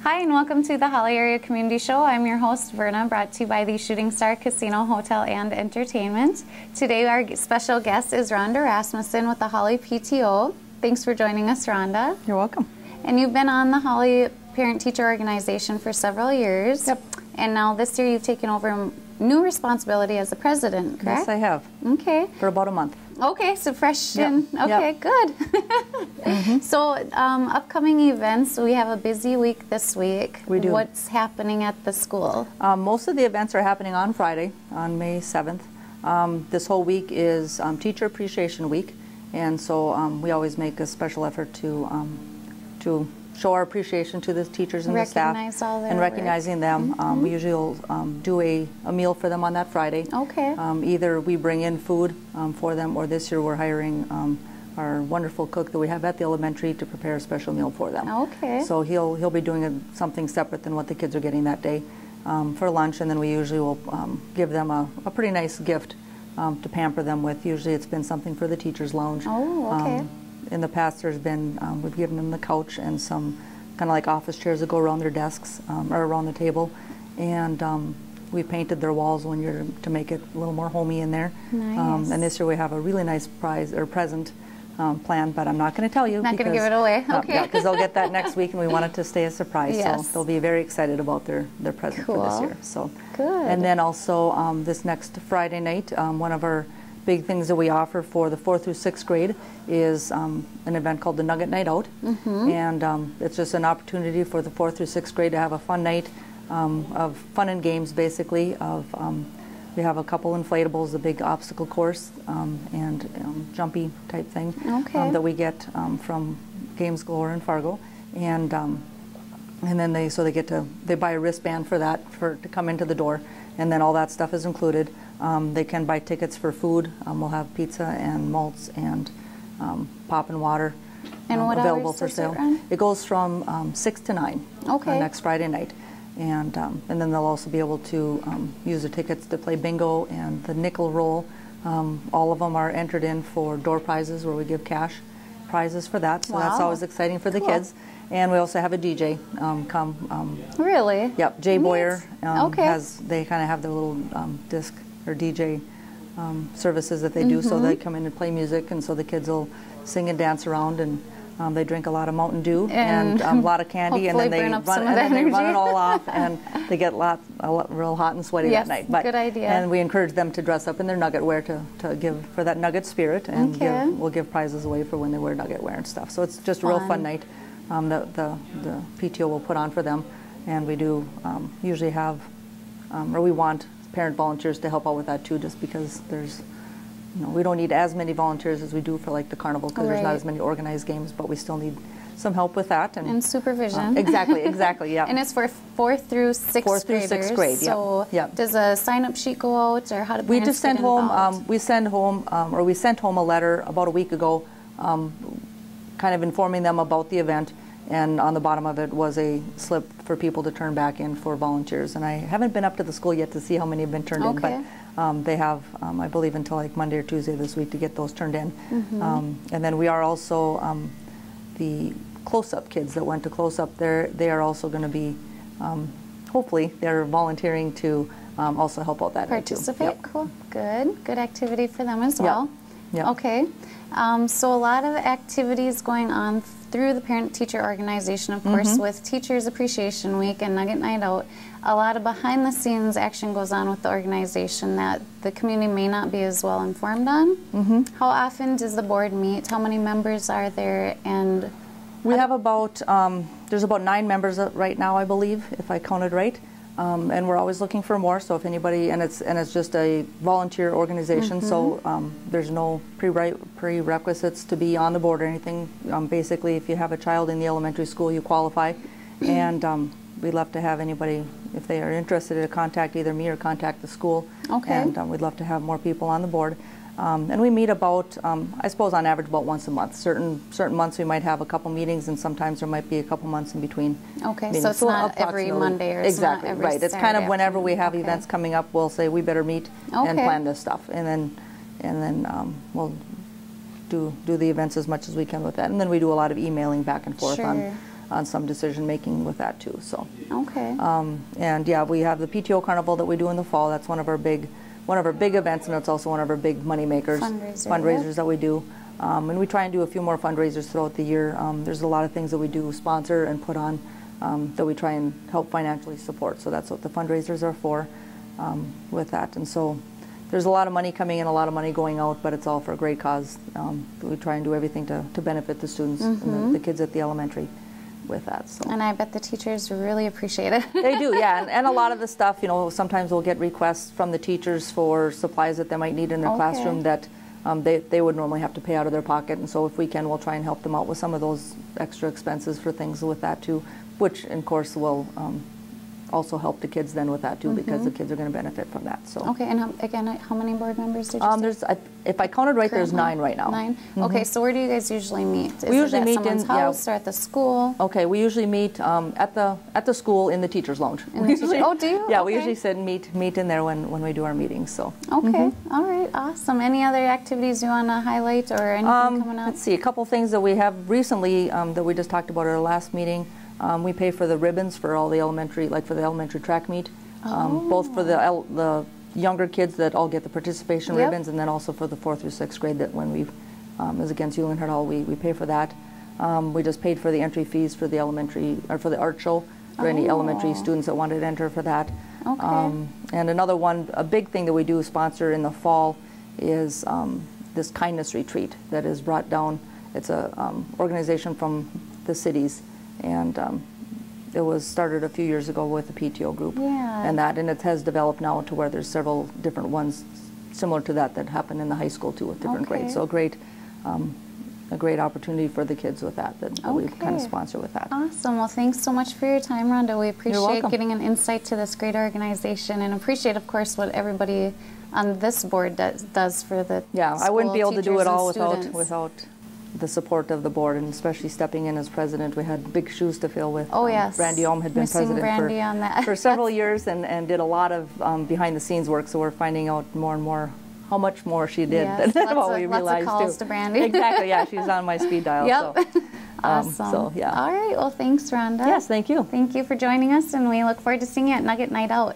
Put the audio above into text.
Hi, and welcome to the Hawley Area Community Show. I'm your host, Verna, brought to you by the Shooting Star Casino, Hotel, and Entertainment. Today, our special guest is Rhonda Rasmussen with the Hawley PTO. Thanks for joining us, Rhonda. You're welcome. And you've been on the Hawley Parent-Teacher Organization for several years. Yep. And now this year, you've taken over new responsibility as the president, correct? Yes, I have. Okay. For about a month. Okay, so fresh Yep. in. Okay, Yep. good. So, upcoming events, we have a busy week this week. We do. What's happening at the school? Most of the events are happening on Friday, on May 7th. This whole week is Teacher Appreciation Week, and so we always make a special effort to show our appreciation to the teachers and the staff. Recognize all their and recognizing work. them. We usually will do a meal for them on that Friday. Okay. Either we bring in food for them, or this year we're hiring our wonderful cook that we have at the elementary to prepare a special meal for them. Okay. So he'll be doing something separate than what the kids are getting that day for lunch, and then we usually will give them a pretty nice gift to pamper them with. Usually it's been something for the teacher's lounge. Oh, okay. In the past, there's been, we've given them the couch and some kind of like office chairs that go around their desks or around the table. And we painted their walls one year to make it a little more homey in there. Nice. And this year we have a really nice prize or present planned, but I'm not going to tell you. Not going to give it away. Okay. Yeah, because they'll get that next week, and we want it to stay a surprise. Yes. So they'll be very excited about their present for this Cool. year. So Good. And then also this next Friday night, one of our big things that we offer for the 4th through 6th grade is an event called the Nugget Night Out. And it's just an opportunity for the 4th through 6th grade to have a fun night of fun and games, basically. We have a couple inflatables, the big obstacle course, and jumpy type thing that we get from Games Galore in Fargo. And then they buy a wristband for that to come into the door, and then all that stuff is included. They can buy tickets for food. We'll have pizza and malts and pop and water available for sale. It goes from 6 to 9 next Friday night. And then they'll also be able to use the tickets to play bingo and the nickel roll. All of them are entered in for door prizes, where we give cash prizes for that. So that's always exciting for the kids. And we also have a DJ come. Really? Yep, Jay Boyer Okay. they kind of have their little disc or DJ services that they do. So they come in and play music, and so the kids will sing and dance around, and they drink a lot of Mountain Dew and a lot of candy, and then they run it all off, and they get real hot and sweaty that night. But, good idea. And we encourage them to dress up in their Nugget wear to give for that Nugget spirit, and we'll give prizes away for when they wear Nugget wear and stuff. So it's just a real fun night. The PTO will put on for them, and we do usually have, or we want parent volunteers to help out with that too, just because we don't need as many volunteers as we do for like the carnival, because there's not as many organized games, but we still need some help with that. And supervision. Exactly, yeah. And it's for 4th through 6th 4th through 6th grade, So does a sign-up sheet go out, or how do parents We just send get home, involved? we sent home a letter about a week ago, kind of informing them about the event, and on the bottom of it was a slip for people to turn back in for volunteers. And I haven't been up to the school yet to see how many have been turned in, but they have, I believe, until like Monday or Tuesday this week to get those turned in. And then we are also, the close-up kids that went to close-up, they are also going to be, hopefully, they're volunteering to also help out that night too. Participate, cool, good activity for them as well. Yep. Okay, so a lot of activities going on through the Parent-Teacher Organization, of course, with Teachers Appreciation Week and Nugget Night Out. A lot of behind-the-scenes action goes on with the organization that the community may not be as well informed on. How often does the board meet? How many members are there? And we have about, there's about 9 members right now, I believe, if I counted right. And we're always looking for more, so if anybody, and it's just a volunteer organization, so there's no prerequisites to be on the board or anything. Basically, if you have a child in the elementary school, you qualify, and we'd love to have anybody, if they are interested, to contact either me or contact the school. And we'd love to have more people on the board. And we meet about, I suppose on average about once a month. Certain months we might have a couple meetings, and sometimes there might be a couple months in between. So it's not every Monday, or it's not every Saturday. It's kind of whenever we have events coming up, we'll say we better meet and plan this stuff, and then we'll do the events as much as we can with that. And then we do a lot of emailing back and forth on some decision making with that too. So. Okay. And yeah, we have the PTO carnival that we do in the fall. That's one of our big events, and it's also one of our big money makers, fundraisers that we do. And we try and do a few more fundraisers throughout the year. There's a lot of things that we do sponsor and put on that we try and help financially support. So that's what the fundraisers are for with that. And so there's a lot of money coming in, a lot of money going out, but it's all for a great cause. We try and do everything to benefit the students and the kids at the elementary with that. So. And I bet the teachers really appreciate it. They do, yeah. And a lot of the stuff, you know, sometimes we'll get requests from the teachers for supplies that they might need in their classroom that they would normally have to pay out of their pocket. And so if we can, we'll try and help them out with some of those extra expenses for things with that too, which, of course, will also help the kids then with that too, because the kids are going to benefit from that. So. Okay, and again, how many board members did you say? If I counted right, there's 9 right now. 9? Okay, so where do you guys usually meet? Is we usually it at meet someone's house or at the school? Okay, we usually meet at the school in the teacher's lounge. Oh, do you? Yeah, okay. we usually sit and meet in there when we do our meetings. So. Okay, all right, awesome. Any other activities you want to highlight or anything coming up? Let's see, a couple things that we have recently that we just talked about at our last meeting. We pay for the ribbons for all the elementary, like for the elementary track meet, both for the younger kids that all get the participation ribbons, and then also for the 4th through 6th grade that when we is against Hewlin Hall, we pay for that. We just paid for the entry fees for the elementary, or for the art show, for any elementary students that wanted to enter for that. Okay. And another one, a big thing that we do sponsor in the fall is this kindness retreat that is brought down. It's a organization from the cities, and it was started a few years ago with the PTO group, and it has developed now to where there's several different ones similar to that happen in the high school too with different grades. So a great opportunity for the kids with that we kind of sponsor with that. Awesome. Well, thanks so much for your time, Rhonda. We appreciate getting an insight to this great organization, and appreciate, of course, what everybody on this board does for the I wouldn't be able to do it all without the support of the board, and especially stepping in as president. We had big shoes to fill with. Oh, yes. Brandy Ohm had been president for several years and did a lot of behind the scenes work, so we're finding out more and more how much more she did than what we realized. Lots of calls to Brandy. Exactly, yeah, she's on my speed dial. Yep. So, awesome. So, yeah. All right, well, thanks, Rhonda. Yes, thank you. Thank you for joining us, and we look forward to seeing you at Nugget Night Out.